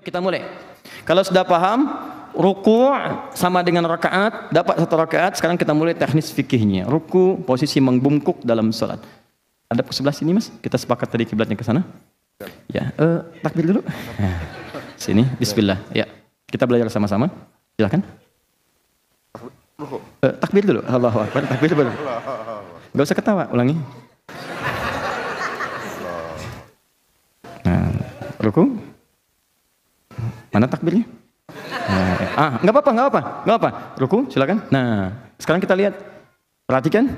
Kita mulai. Kalau sudah paham, ruku' sama dengan rakaat, dapat satu rakaat. Sekarang kita mulai teknis fikihnya. Ruku' posisi membungkuk dalam salat. Ada ke sebelah sini, Mas? Kita sepakat tadi kiblatnya ke sana. Ya, takbir dulu. Nah, sini, bismillah. Ya, kita belajar sama-sama. Silakan. Takbir dulu. Allahu Akbar. Takbir dulu. Enggak usah ketawa, ulangi. Nah, ruku'. Mana takbirnya? Nah, nggak apa-apa. Ruku, silakan. Nah, sekarang kita lihat. Perhatikan.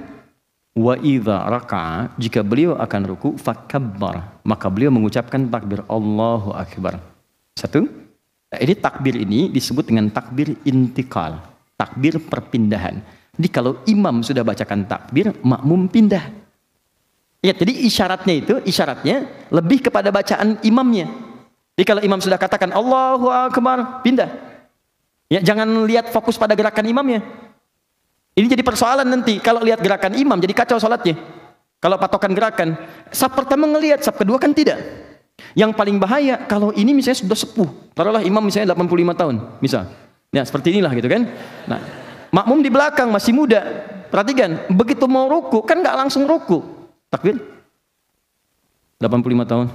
Wa idza raka'a, jika beliau akan ruku, fakabbar, maka beliau mengucapkan takbir Allahu Akbar. Satu. Nah, ini takbir ini disebut dengan takbir intikal, takbir perpindahan. Jadi kalau imam sudah bacakan takbir, makmum pindah. Ya, jadi isyaratnya lebih kepada bacaan imamnya. Jadi kalau imam sudah katakan Allahu Akbar, pindah. Ya, jangan lihat fokus pada gerakan imamnya. Ini jadi persoalan nanti. Kalau lihat gerakan imam, jadi kacau salatnya. Kalau patokan gerakan, saf pertama ngelihat, saf kedua kan tidak. Yang paling bahaya kalau ini misalnya sudah sepuh. Taruhlah imam misalnya 85 tahun, misal. Ya, seperti inilah gitu kan. Nah, makmum di belakang masih muda. Perhatikan, begitu mau ruku kan nggak langsung ruku. Takbir. 85 tahun.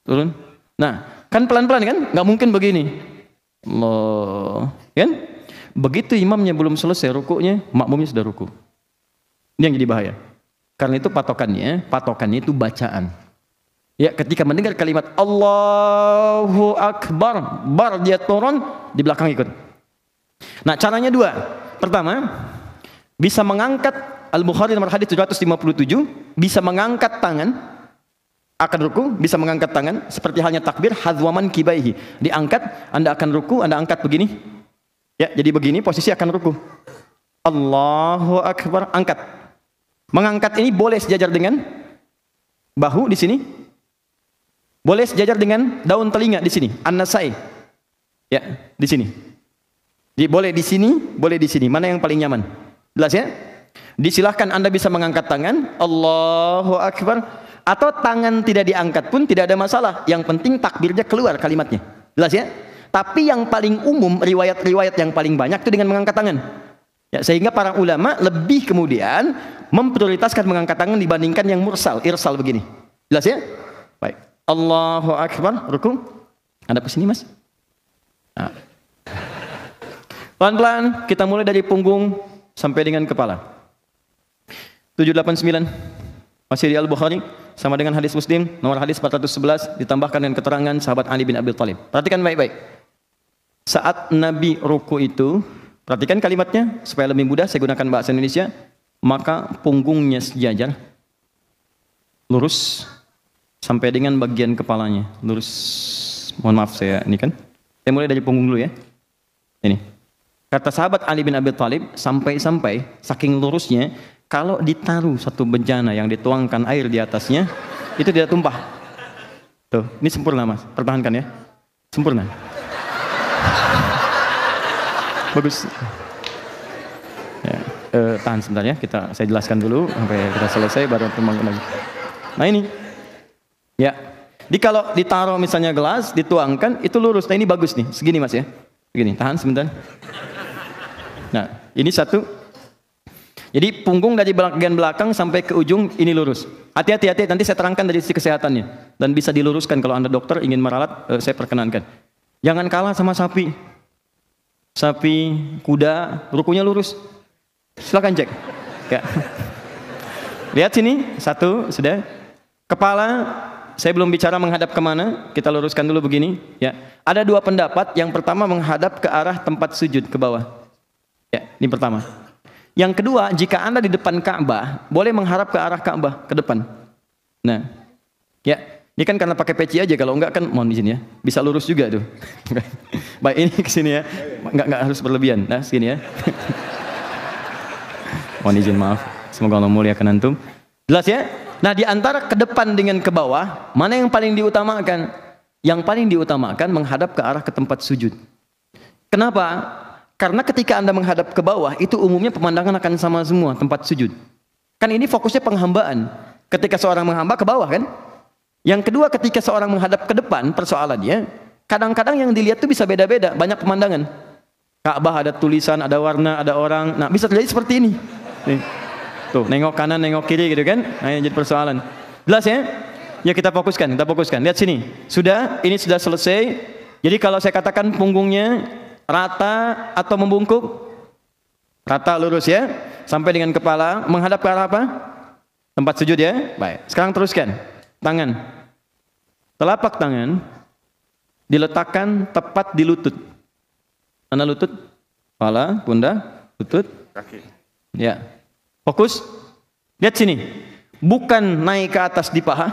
Turun. Nah, kan pelan-pelan kan? Nggak mungkin begini. Allah, kan? Begitu imamnya belum selesai rukuknya, makmumnya sudah ruku. Ini yang jadi bahaya. Karena itu patokannya itu bacaan. Ya, ketika mendengar kalimat Allahu Akbar, bar dia turun, di belakang ikut. Nah, caranya dua. Pertama, bisa mengangkat Al-Bukhari nomor hadis 757, bisa mengangkat tangan. Akan ruku, bisa mengangkat tangan seperti halnya takbir hadwaman kibaihi. Diangkat, Anda akan ruku, Anda angkat begini. Ya, jadi begini posisi akan ruku. Allahu Akbar, angkat. Mengangkat ini boleh sejajar dengan bahu di sini. Boleh sejajar dengan daun telinga di sini, an-nasai. Ya, di sini. Jadi boleh di sini, boleh di sini. Mana yang paling nyaman? Jelas ya? Disilahkan Anda bisa mengangkat tangan, Allahu Akbar. Atau tangan tidak diangkat pun tidak ada masalah. Yang penting takbirnya keluar kalimatnya. Jelas ya? Tapi yang paling umum, riwayat-riwayat yang paling banyak itu dengan mengangkat tangan. Ya, sehingga para ulama lebih kemudian memprioritaskan mengangkat tangan dibandingkan yang irsal begini. Jelas ya? Baik. Allahu Akbar, ruku. Anda ke sini, Mas. Nah. Pelan-pelan kita mulai dari punggung sampai dengan kepala. 789 masih di Al-Bukhari. Sama dengan hadis Muslim, nomor hadis 411 ditambahkan dengan keterangan sahabat Ali bin Abi Thalib. Perhatikan baik-baik. Saat Nabi ruku itu, perhatikan kalimatnya supaya lebih mudah saya gunakan bahasa Indonesia. Maka punggungnya sejajar, lurus sampai dengan bagian kepalanya, lurus. Mohon maaf saya ini kan. Saya mulai dari punggung dulu ya. Ini. Kata sahabat Ali bin Abi Thalib, sampai-sampai saking lurusnya, kalau ditaruh satu bejana yang dituangkan air di atasnya, itu tidak tumpah. Tuh, ini sempurna Mas, pertahankan ya. Sempurna. Bagus. Ya, tahan sebentar ya, saya jelaskan dulu sampai kita selesai baru tumbangkan lagi. Nah ini, ya. Jadi kalau ditaruh misalnya gelas, dituangkan, itu lurus. Nah ini bagus nih, segini Mas ya. Begini, tahan sebentar. Nah, ini satu. Jadi punggung dari bagian belakang sampai ke ujung ini lurus. Hati-hati, nanti saya terangkan dari sisi kesehatannya. Dan bisa diluruskan kalau Anda dokter ingin meralat, saya perkenankan. Jangan kalah sama sapi. Sapi, kuda, rukunya lurus. Silakan cek. Ya. Lihat sini, satu, sudah. Kepala, saya belum bicara menghadap kemana. Kita luruskan dulu begini. Ya. Ada dua pendapat. Yang pertama menghadap ke arah tempat sujud, ke bawah. Ya, ini pertama. Yang kedua, jika Anda di depan Ka'bah, boleh mengharap ke arah Ka'bah, ke depan. Nah, ya, ini kan karena pakai peci aja, kalau enggak kan mohon izin ya, bisa lurus juga tuh. Baik, ini ke sini ya, enggak harus berlebihan. Nah, segini ya. Mohon izin, maaf. Semoga Allah muliakan antum. Jelas ya? Nah, di antara ke depan dengan ke bawah, mana yang paling diutamakan? Yang paling diutamakan menghadap ke arah ke tempat sujud. Kenapa? Karena ketika Anda menghadap ke bawah, itu umumnya pemandangan akan sama semua, tempat sujud. Kan ini fokusnya penghambaan. Ketika seorang menghamba ke bawah kan? Yang kedua, ketika seorang menghadap ke depan, persoalannya, kadang-kadang yang dilihat tuh bisa beda-beda, banyak pemandangan. Ka'bah ada tulisan, ada warna, ada orang. Nah, bisa terjadi seperti ini. Nih. Tuh, nengok kanan, nengok kiri gitu kan. Nah, ini jadi persoalan. Jelas ya? Ya kita fokuskan, kita fokuskan. Lihat sini. Sudah, ini sudah selesai. Jadi kalau saya katakan punggungnya rata atau membungkuk? Rata lurus ya. Sampai dengan kepala menghadap ke arah apa? Tempat sujud ya. Baik. Sekarang teruskan. Tangan. Telapak tangan diletakkan tepat di lutut. Mana lutut? Kepala, pundak, lutut, kaki. Ya. Fokus. Lihat sini. Bukan naik ke atas di paha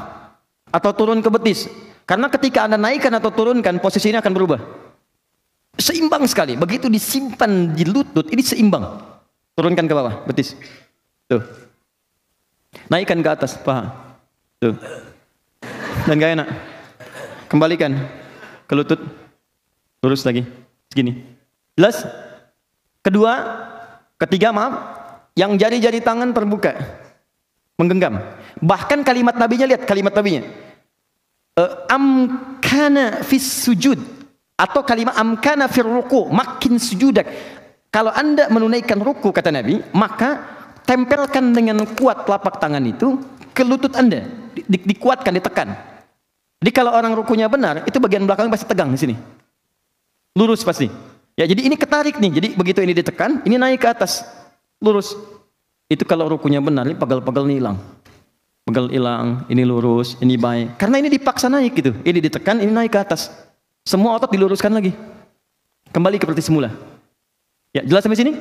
atau turun ke betis. Karena ketika Anda naikkan atau turunkan, posisi ini akan berubah. Seimbang sekali. Begitu disimpan di lutut, ini seimbang. Turunkan ke bawah, betis. Tuh. Naikkan ke atas paha. Tuh. Dan gak enak. Kembalikan ke lutut. Lurus lagi. Segini. Jelas? Ketiga maaf. Yang jari-jari tangan terbuka. Menggenggam. Bahkan kalimat nabinya, lihat kalimat nabinya. Amkana fis sujud. Atau kalimat amkana fir ruku. Makin sujudak. Kalau Anda menunaikan ruku, kata Nabi, maka tempelkan dengan kuat telapak tangan itu ke lutut Anda. Dikuatkan, ditekan. Jadi kalau orang rukunya benar, itu bagian belakang pasti tegang di sini. Lurus pasti. Ya, jadi ini ketarik nih. Jadi begitu ini ditekan, ini naik ke atas. Lurus. Itu kalau rukunya benar, ini pegel-pegel ini hilang. Pegel hilang, ini lurus, ini baik. Karena ini dipaksa naik gitu. Ini ditekan, ini naik ke atas. Semua otot diluruskan lagi. Kembali seperti semula. Ya, jelas sampai sini?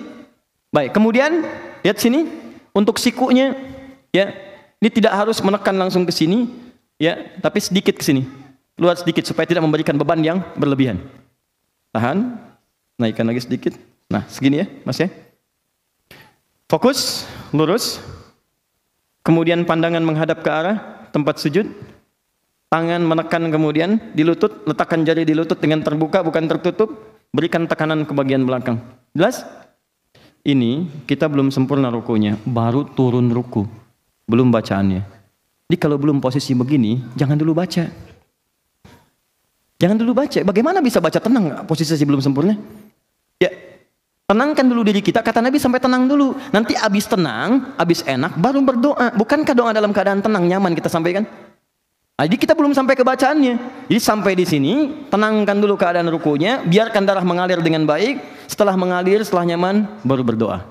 Baik, kemudian lihat sini untuk sikunya ya. Ini tidak harus menekan langsung ke sini ya, tapi sedikit ke sini. Keluar sedikit supaya tidak memberikan beban yang berlebihan. Tahan. Naikkan lagi sedikit. Nah, segini ya, Mas ya. Fokus, lurus. Kemudian pandangan menghadap ke arah tempat sujud. Tangan menekan kemudian di lutut, letakkan jari di lutut dengan terbuka bukan tertutup, berikan tekanan ke bagian belakang. Jelas? Ini kita belum sempurna rukunya, baru turun ruku. Belum bacaannya. Jadi kalau belum posisi begini, jangan dulu baca. Jangan dulu baca. Bagaimana bisa baca tenang posisi belum sempurna? Ya, tenangkan dulu diri kita, kata Nabi sampai tenang dulu. Nanti habis tenang, habis enak, baru berdoa. Bukankah doa dalam keadaan tenang, nyaman kita sampaikan? Jadi kita belum sampai ke bacaannya. Jadi sampai di sini, tenangkan dulu keadaan rukunya, biarkan darah mengalir dengan baik. Setelah mengalir, setelah nyaman, baru berdoa.